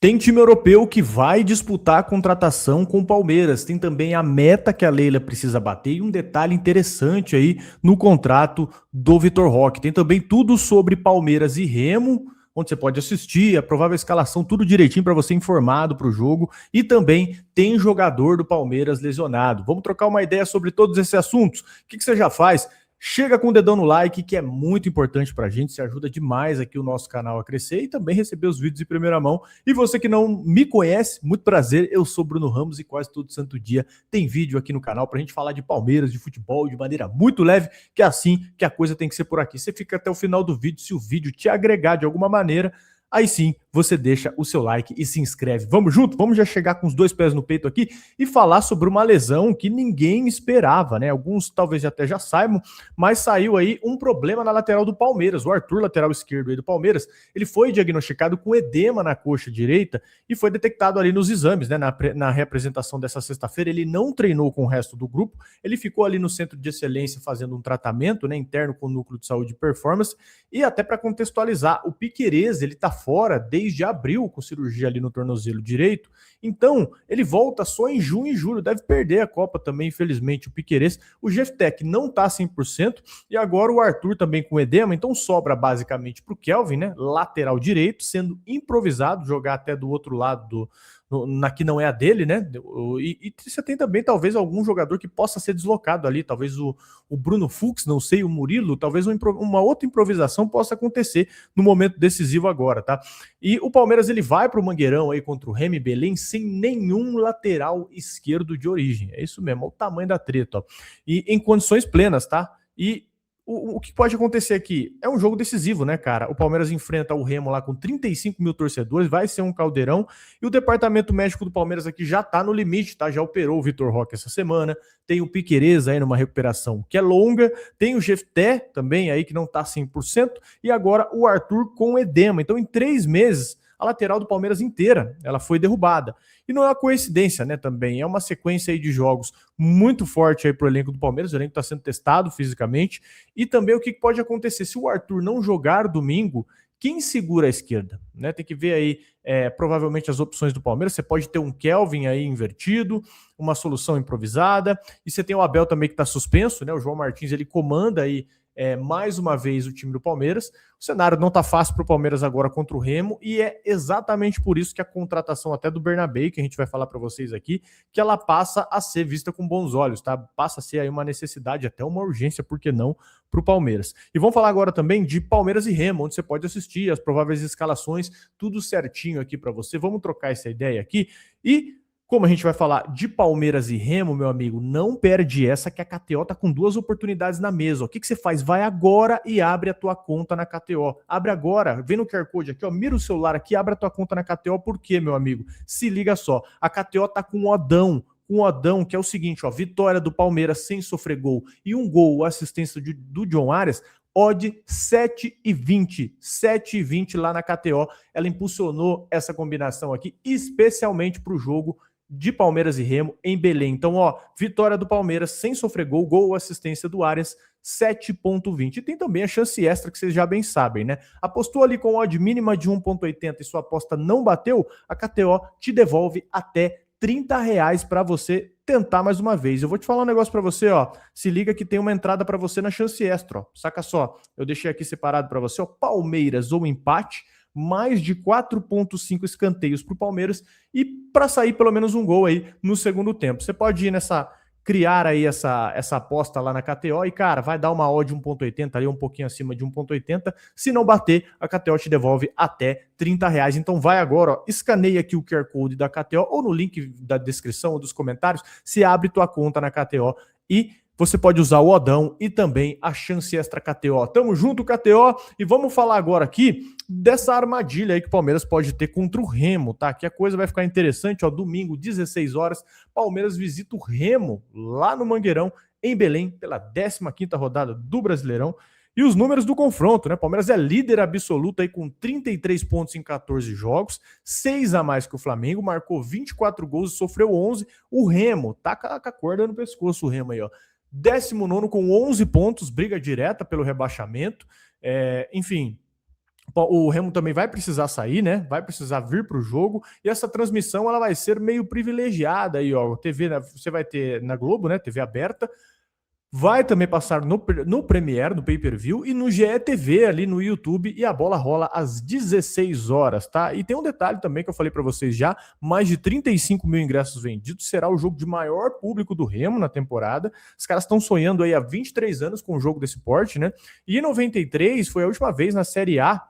Tem time europeu que vai disputar a contratação com o Palmeiras. Tem também a meta que a Leila precisa bater e um detalhe interessante aí no contrato do Vitor Roque. Tem também tudo sobre Palmeiras e Remo, onde você pode assistir, a provável escalação, tudo direitinho para você informado para o jogo. E também tem jogador do Palmeiras lesionado. Vamos trocar uma ideia sobre todos esses assuntos. O que você já faz? Chega com o dedão no like, que é muito importante pra gente, se ajuda demais aqui o nosso canal a crescer e também receber os vídeos em primeira mão. E você que não me conhece, muito prazer, eu sou Bruno Ramos e quase todo santo dia tem vídeo aqui no canal pra gente falar de Palmeiras, de futebol, de maneira muito leve, que é assim que a coisa tem que ser por aqui. Você fica até o final do vídeo, se o vídeo te agregar de alguma maneira, aí sim você deixa o seu like e se inscreve. Vamos junto? Vamos já chegar com os dois pés no peito aqui e falar sobre uma lesão que ninguém esperava, né? Alguns talvez até já saibam, mas saiu aí um problema na lateral do Palmeiras. O Arthur, lateral esquerdo aí do Palmeiras, ele foi diagnosticado com edema na coxa direita e foi detectado ali nos exames, né? Na reapresentação dessa sexta-feira, ele não treinou com o resto do grupo, ele ficou ali no centro de excelência fazendo um tratamento, né, interno com o núcleo de saúde e performance. E até para contextualizar, o Piquerez, ele tá fora desde abril com cirurgia ali no tornozelo direito, então ele volta só em junho e julho, deve perder a Copa também, infelizmente, o Piquerez. O Jeftec não tá 100% e agora o Arthur também com edema, então sobra basicamente pro Kelvin, né, lateral direito, sendo improvisado, jogar até do outro lado na que não é a dele, né? E você tem também talvez algum jogador que possa ser deslocado ali, talvez o Bruno Fux, não sei, o Murilo, talvez uma outra improvisação possa acontecer no momento decisivo agora, tá? E o Palmeiras ele vai para o Mangueirão aí contra o Remy Belém sem nenhum lateral esquerdo de origem. É isso mesmo, é o tamanho da treta, ó. E em condições plenas, tá? E o que pode acontecer aqui? É um jogo decisivo, né, cara? O Palmeiras enfrenta o Remo lá com 35 mil torcedores, vai ser um caldeirão. E o departamento médico do Palmeiras aqui já tá no limite, tá? Já operou o Vitor Roque essa semana. Tem o Piquerez aí numa recuperação que é longa. Tem o Jefté também aí que não tá 100%. E agora o Arthur com edema. Então, em 3 meses, a lateral do Palmeiras inteira, ela foi derrubada. E não é uma coincidência, né, também. É uma sequência aí de jogos muito forte aí pro elenco do Palmeiras. O elenco tá sendo testado fisicamente. E também o que pode acontecer se o Arthur não jogar domingo, quem segura a esquerda, né? Tem que ver aí provavelmente as opções do Palmeiras. Você pode ter um Kelvin aí invertido, uma solução improvisada, e você tem o Abel também que está suspenso, né? O João Martins ele comanda aí mais uma vez o time do Palmeiras. O cenário não está fácil para o Palmeiras agora contra o Remo e é exatamente por isso que a contratação até do Bernabé, que a gente vai falar para vocês aqui, que ela passa a ser vista com bons olhos, tá? Passa a ser aí uma necessidade, até uma urgência, por que não, para o Palmeiras. E vamos falar agora também de Palmeiras e Remo, onde você pode assistir as prováveis escalações, tudo certinho aqui para você. Vamos trocar essa ideia aqui e como a gente vai falar de Palmeiras e Remo, meu amigo, não perde essa que a KTO tá com 2 oportunidades na mesa. O que você faz? Vai agora e abre a tua conta na KTO. Abre agora, vem no QR Code aqui, ó, mira o celular aqui, abre a tua conta na KTO. Por quê, meu amigo? Se liga só, a KTO tá com um odão que é o seguinte, ó, vitória do Palmeiras sem sofrer gol e um gol, assistência do John Arias, odd 7,20. 7,20 lá na KTO. Ela impulsionou essa combinação aqui, especialmente para o jogo de Palmeiras e Remo em Belém. Então, ó, vitória do Palmeiras sem sofrer gol, gol assistência do Arias, 7,20. E tem também a chance extra que vocês já bem sabem, né? Apostou ali com odd mínima de 1,80 e sua aposta não bateu, a KTO te devolve até R$ 30 para você tentar mais uma vez. Eu vou te falar um negócio para você, ó. Se liga que tem uma entrada para você na chance extra, ó. Saca só, eu deixei aqui separado para você, ó, Palmeiras ou empate, mais de 4,5 escanteios para o Palmeiras e para sair pelo menos um gol aí no segundo tempo. Você pode ir criar aí essa aposta lá na KTO e, cara, vai dar uma odd 1,80 ali, um pouquinho acima de 1,80. Se não bater, a KTO te devolve até R$ 30. Então vai agora, ó, escaneia aqui o QR Code da KTO ou no link da descrição ou dos comentários, se abre tua conta na KTO e você pode usar o Odão e também a chance extra KTO. Tamo junto, KTO, e vamos falar agora aqui dessa armadilha aí que o Palmeiras pode ter contra o Remo, tá? Que a coisa vai ficar interessante, ó, domingo, 16 horas, Palmeiras visita o Remo lá no Mangueirão, em Belém, pela 15ª rodada do Brasileirão. E os números do confronto, né? Palmeiras é líder absoluto aí com 33 pontos em 14 jogos, 6 a mais que o Flamengo, marcou 24 gols e sofreu 11. O Remo tá com a corda no pescoço, o Remo aí, ó. 19º com 11 pontos, briga direta pelo rebaixamento. Enfim, O Remo também vai precisar sair, né? Vai precisar vir para o jogo. E essa transmissão ela vai ser meio privilegiada aí, ó. TV, você vai ter na Globo, né? TV aberta. Vai também passar no Premiere, no Pay-Per-View e no GE ali no YouTube, e a bola rola às 16 horas, tá? E tem um detalhe também que eu falei para vocês já, mais de 35 mil ingressos vendidos, será o jogo de maior público do Remo na temporada. Os caras estão sonhando aí há 23 anos com um jogo desse porte, né? E em 93 foi a última vez na Série A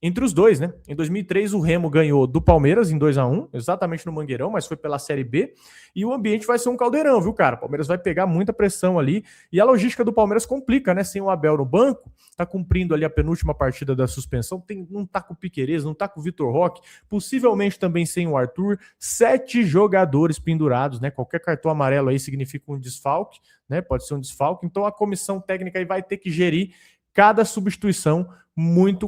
entre os dois, né? Em 2003 o Remo ganhou do Palmeiras em 2-1, exatamente no Mangueirão, mas foi pela Série B, e o ambiente vai ser um caldeirão, viu, cara? O Palmeiras vai pegar muita pressão ali, e a logística do Palmeiras complica, né? Sem o Abel no banco, tá cumprindo ali a penúltima partida da suspensão, não tá com o Piquerez, não tá com o Vitor Roque, possivelmente também sem o Arthur, 7 jogadores pendurados, né? Qualquer cartão amarelo aí significa um desfalque, né? Pode ser um desfalque, então a comissão técnica aí vai ter que gerir cada substituição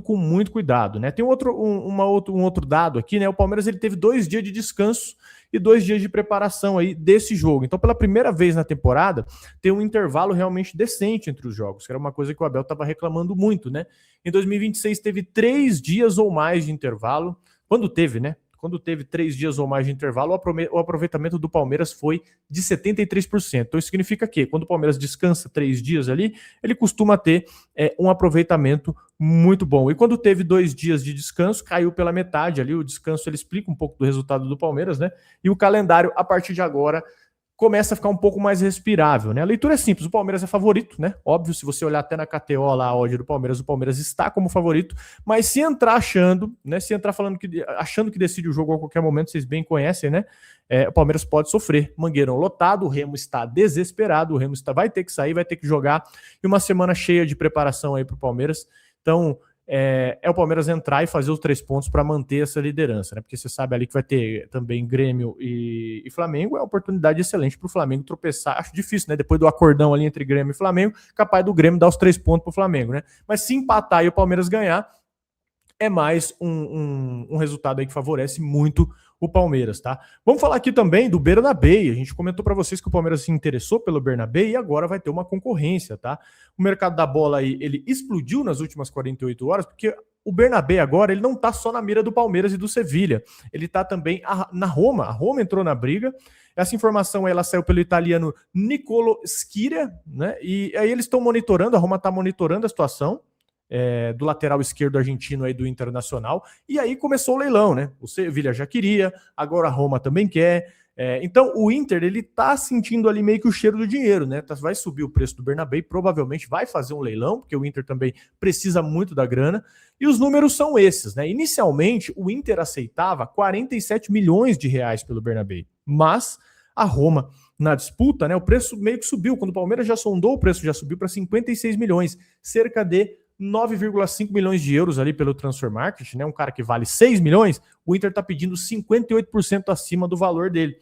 com muito cuidado, né? Tem um outro dado aqui, né? O Palmeiras ele teve 2 dias de descanso e 2 dias de preparação aí desse jogo. Então, pela primeira vez na temporada, tem um intervalo realmente decente entre os jogos, que era uma coisa que o Abel estava reclamando muito, né? Em 2026 teve 3 dias ou mais de intervalo. Quando teve, né? Quando teve 3 dias ou mais de intervalo, o aproveitamento do Palmeiras foi de 73%. Então isso significa que quando o Palmeiras descansa 3 dias ali, ele costuma ter um aproveitamento muito bom. E quando teve 2 dias de descanso, caiu pela metade ali. O descanso ele explica um pouco do resultado do Palmeiras, né? E o calendário, a partir de agora, começa a ficar um pouco mais respirável, né? A leitura é simples, o Palmeiras é favorito, né? Óbvio, se você olhar até na KTO lá, a odd do Palmeiras, o Palmeiras está como favorito, mas se entrar achando, né? Se entrar achando que decide o jogo a qualquer momento, vocês bem conhecem, né? O Palmeiras pode sofrer. Mangueirão lotado, o Remo está desesperado, o Remo vai ter que sair, vai ter que jogar, e uma semana cheia de preparação aí para o Palmeiras. Então, o Palmeiras entrar e fazer os 3 pontos para manter essa liderança, né? Porque você sabe ali que vai ter também Grêmio e Flamengo, é uma oportunidade excelente para o Flamengo tropeçar. Acho difícil, né? Depois do acordão ali entre Grêmio e Flamengo, capaz do Grêmio dar os 3 pontos para o Flamengo, né? Mas se empatar e o Palmeiras ganhar, é mais um resultado aí que favorece muito o Palmeiras, tá? Vamos falar aqui também do Bernabéu. A gente comentou para vocês que o Palmeiras se interessou pelo Bernabéu e agora vai ter uma concorrência, tá? O mercado da bola aí, ele explodiu nas últimas 48 horas, porque o Bernabéu agora, ele não tá só na mira do Palmeiras e do Sevilha, ele tá também na Roma. A Roma entrou na briga. Essa informação ela saiu pelo italiano Nicolo Scirea, né? E aí eles estão monitorando, a Roma está monitorando a situação do lateral esquerdo argentino aí do Internacional, e aí começou o leilão, né? O Sevilha já queria, agora a Roma também quer. Então o Inter ele tá sentindo ali meio que o cheiro do dinheiro, né? Vai subir o preço do Bernabéu, provavelmente vai fazer um leilão, porque o Inter também precisa muito da grana, e os números são esses, né? Inicialmente o Inter aceitava 47 milhões de reais pelo Bernabéu, mas a Roma na disputa, né? O preço meio que subiu, quando o Palmeiras já sondou, o preço já subiu para 56 milhões, cerca de 9,5 milhões de euros ali pelo Transfer Market, né? Um cara que vale 6 milhões, o Inter tá pedindo 58% acima do valor dele.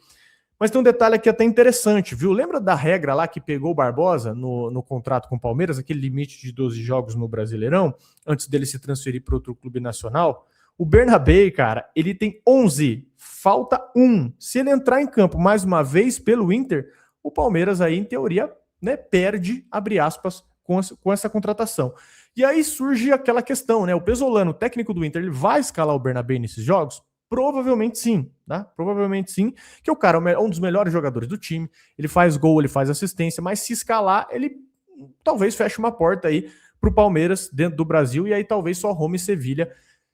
Mas tem um detalhe aqui até interessante, viu? Lembra da regra lá que pegou o Barbosa no contrato com o Palmeiras, aquele limite de 12 jogos no Brasileirão, antes dele se transferir para outro clube nacional? O Bernabéu, cara, ele tem 11, falta 1. Se ele entrar em campo mais uma vez pelo Inter, o Palmeiras aí, em teoria, né, perde, abre aspas, com essa contratação. E aí surge aquela questão, né? O Pesolano, o técnico do Inter, ele vai escalar o Bernabéu nesses jogos? Provavelmente sim, tá? Provavelmente sim, que o cara é um dos melhores jogadores do time, ele faz gol, ele faz assistência, mas se escalar, ele talvez feche uma porta aí pro Palmeiras dentro do Brasil, e aí talvez só Roma e Sevilha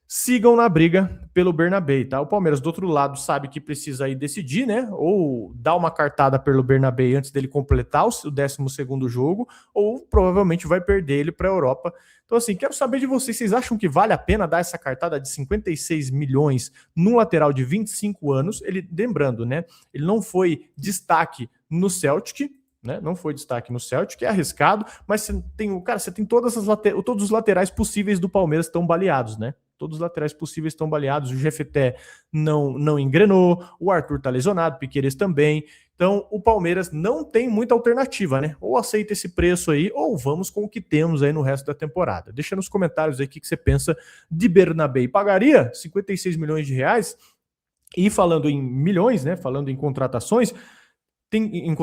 sigam na briga pelo Bernabéu, tá? O Palmeiras, do outro lado, sabe que precisa aí decidir, né? Ou dar uma cartada pelo Bernabéu antes dele completar o 12º jogo, ou provavelmente vai perder ele para a Europa. Então, assim, quero saber de vocês acham que vale a pena dar essa cartada de 56 milhões num lateral de 25 anos? Ele, lembrando, né? Ele não foi destaque no Celtic, né? Não foi destaque no Celtic, é arriscado, mas você tem todos os laterais possíveis do Palmeiras estão baleados, né? Todos os laterais possíveis estão baleados, o Jefeté não engrenou, o Arthur tá lesionado, o Piquerez também. Então o Palmeiras não tem muita alternativa, né? Ou aceita esse preço aí, ou vamos com o que temos aí no resto da temporada. Deixa nos comentários aí o que você pensa de Bernabéu. Pagaria 56 milhões de reais? E falando em milhões, né? Falando em contratações, tem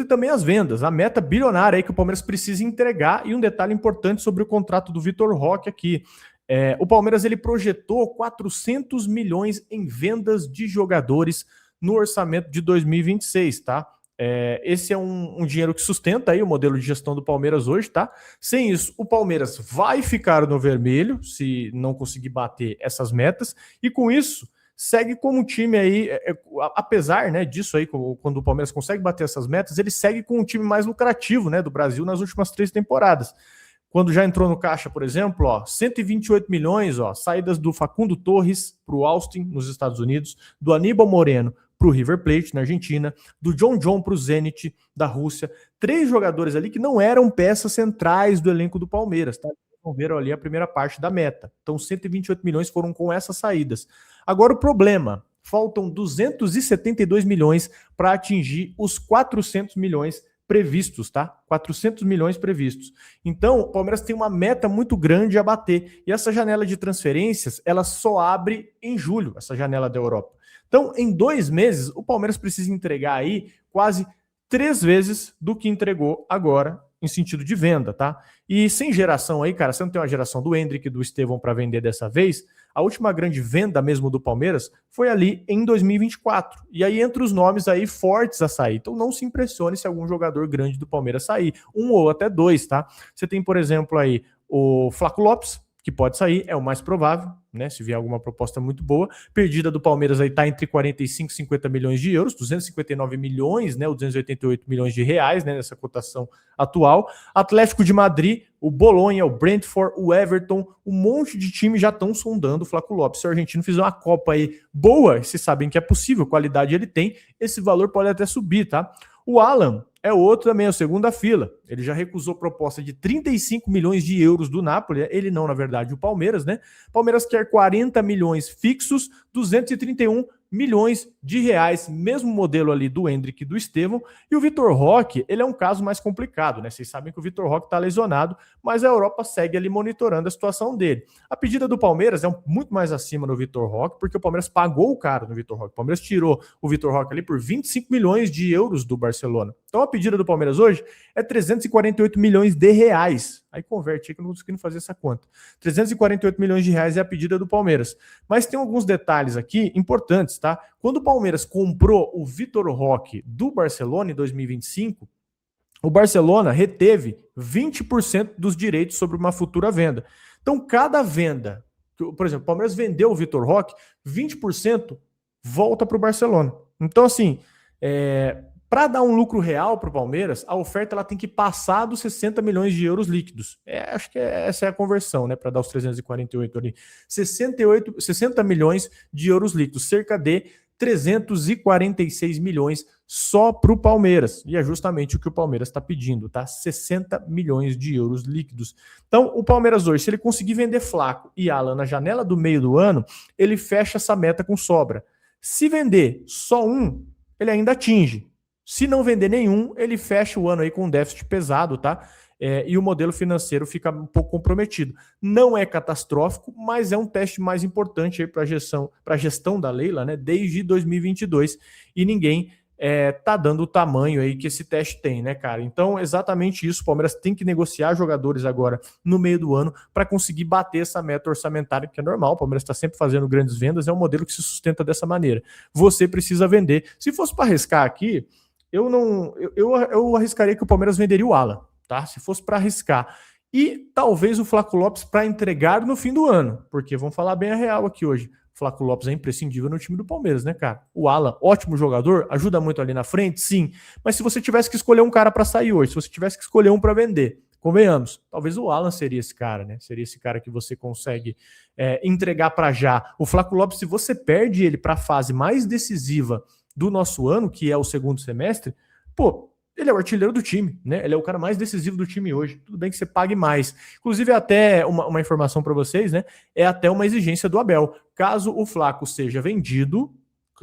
também as vendas, a meta bilionária aí que o Palmeiras precisa entregar, e um detalhe importante sobre o contrato do Vitor Roque aqui. O Palmeiras ele projetou 400 milhões em vendas de jogadores no orçamento de 2026, tá? Esse é um dinheiro que sustenta aí o modelo de gestão do Palmeiras hoje, tá? Sem isso, o Palmeiras vai ficar no vermelho se não conseguir bater essas metas, e com isso segue como um time aí, apesar, né, disso aí, quando o Palmeiras consegue bater essas metas, ele segue com o time mais lucrativo, né, do Brasil nas últimas 3 temporadas. Quando já entrou no caixa, por exemplo, 128 milhões, saídas do Facundo Torres para o Austin, nos Estados Unidos, do Aníbal Moreno para o River Plate, na Argentina, do John para o Zenit, da Rússia. 3 jogadores ali que não eram peças centrais do elenco do Palmeiras, tá? Resolveram ali a primeira parte da meta. Então, 128 milhões foram com essas saídas. Agora, o problema, faltam 272 milhões para atingir os 400 milhões previstos, tá? 400 milhões previstos. Então, o Palmeiras tem uma meta muito grande a bater. E essa janela de transferências, ela só abre em julho, essa janela da Europa. Então, em 2 meses, o Palmeiras precisa entregar aí quase 3 vezes do que entregou agora, em sentido de venda, tá? E sem geração aí, cara, você não tem uma geração do Endrick, do Estevão para vender dessa vez. A última grande venda mesmo do Palmeiras foi ali em 2024. E aí entre os nomes aí fortes a sair. Então não se impressione se algum jogador grande do Palmeiras sair. 1 ou até 2, tá? Você tem, por exemplo, aí o Flaco Lopes, que pode sair, é o mais provável, né? Se vier alguma proposta muito boa. Perdida do Palmeiras aí tá entre 45 e 50 milhões de euros, 259 milhões, né? Ou 288 milhões de reais, né? Nessa cotação atual. Atlético de Madrid, o Bolonha, o Brentford, o Everton, um monte de time já estão sondando o Flaco Lopes. Se o argentino fizer uma Copa aí boa, vocês sabem que é possível, qualidade ele tem, esse valor pode até subir, tá? O Alan é outro também, é o segunda fila. Ele já recusou proposta de 35 milhões de euros do Napoli. Ele não, na verdade, o Palmeiras, né? O Palmeiras quer 40 milhões fixos, 231 milhões de reais, mesmo modelo ali do Endrick e do Estevão. E o Vitor Roque, ele é um caso mais complicado, né? Vocês sabem que o Vitor Roque está lesionado, mas a Europa segue ali monitorando a situação dele. A pedida do Palmeiras é muito mais acima no Vitor Roque, porque o Palmeiras pagou o caro no Vitor Roque. O Palmeiras tirou o Vitor Roque ali por 25 milhões de euros do Barcelona. Então a pedida do Palmeiras hoje é 348 milhões de reais. Aí converte aí que eu não estou conseguindo fazer essa conta. 348 milhões de reais é a pedida do Palmeiras. Mas tem alguns detalhes aqui importantes, tá? Quando o Palmeiras comprou o Vitor Roque do Barcelona em 2025, o Barcelona reteve 20% dos direitos sobre uma futura venda. Então, cada venda, por exemplo, o Palmeiras vendeu o Vitor Roque, 20% volta para o Barcelona. Então, assim, para dar um lucro real para o Palmeiras, a oferta ela tem que passar dos 60 milhões de euros líquidos. Acho que essa é a conversão, né? Para dar os 348 ali. 60 milhões de euros líquidos, cerca de 346 milhões só para o Palmeiras. E é justamente o que o Palmeiras está pedindo, tá? 60 milhões de euros líquidos. Então, o Palmeiras hoje, se ele conseguir vender Flaco e Alan na janela do meio do ano, ele fecha essa meta com sobra. Se vender só um, ele ainda atinge. Se não vender nenhum, ele fecha o ano aí com um déficit pesado, tá? E o modelo financeiro fica um pouco comprometido. Não é catastrófico, mas é um teste mais importante aí para a gestão da Leila, né? Desde 2022. E ninguém tá dando o tamanho aí que esse teste tem, né, cara? Então, exatamente isso. O Palmeiras tem que negociar jogadores agora no meio do ano para conseguir bater essa meta orçamentária, que é normal. O Palmeiras está sempre fazendo grandes vendas, é um modelo que se sustenta dessa maneira. Você precisa vender. Se fosse para arriscar aqui, eu arriscaria que o Palmeiras venderia o Alan, tá? Se fosse para arriscar. E talvez o Flaco Lopes para entregar no fim do ano, porque vamos falar bem a real aqui hoje. O Flaco Lopes é imprescindível no time do Palmeiras, né, cara? O Alan, ótimo jogador, ajuda muito ali na frente, sim. Mas se você tivesse que escolher um cara para sair hoje, se você tivesse que escolher um para vender, convenhamos, talvez o Alan seria esse cara, né? Seria esse cara que você consegue entregar para já. O Flaco Lopes, se você perde ele para a fase mais decisiva do nosso ano, que é o segundo semestre, pô, ele é o artilheiro do time, né? Ele é o cara mais decisivo do time hoje. Tudo bem que você pague mais. Inclusive, até uma informação para vocês, né? É até uma exigência do Abel. Caso o Flaco seja vendido,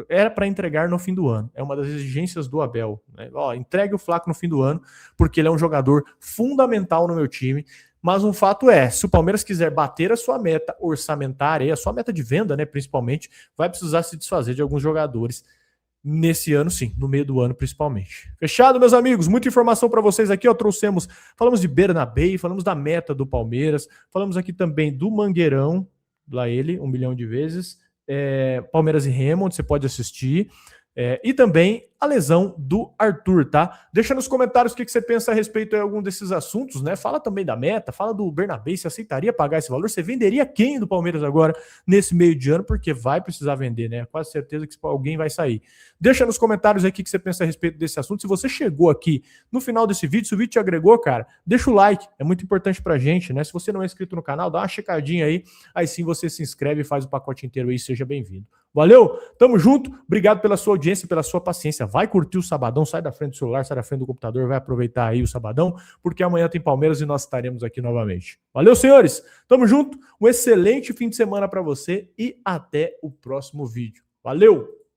era para entregar no fim do ano. É uma das exigências do Abel, né? Entregue o Flaco no fim do ano, porque ele é um jogador fundamental no meu time. Mas um fato é, se o Palmeiras quiser bater a sua meta orçamentária, a sua meta de venda, né, principalmente, vai precisar se desfazer de alguns jogadores. Nesse ano, sim, no meio do ano principalmente. Fechado, meus amigos? Muita informação para vocês aqui, ó. Falamos de Bernabéu, falamos da meta do Palmeiras, falamos aqui também do Mangueirão, lá ele, 1 milhão de vezes, Palmeiras e Remo, onde você pode assistir, e também a lesão do Arthur, tá? Deixa nos comentários o que você pensa a respeito de algum desses assuntos, né? Fala também da meta, fala do Bernabéu, você aceitaria pagar esse valor? Você venderia quem do Palmeiras agora nesse meio de ano? Porque vai precisar vender, né? Quase certeza que alguém vai sair. Deixa nos comentários aí o que você pensa a respeito desse assunto. Se você chegou aqui no final desse vídeo, se o vídeo te agregou, cara, deixa o like, é muito importante pra gente, né? Se você não é inscrito no canal, dá uma checadinha aí sim você se inscreve e faz o pacote inteiro aí, seja bem-vindo. Valeu, tamo junto, obrigado pela sua audiência, pela sua paciência. Vai curtir o sabadão, sai da frente do celular, sai da frente do computador, vai aproveitar aí o sabadão, porque amanhã tem Palmeiras e nós estaremos aqui novamente. Valeu, senhores, tamo junto, um excelente fim de semana para você e até o próximo vídeo. Valeu!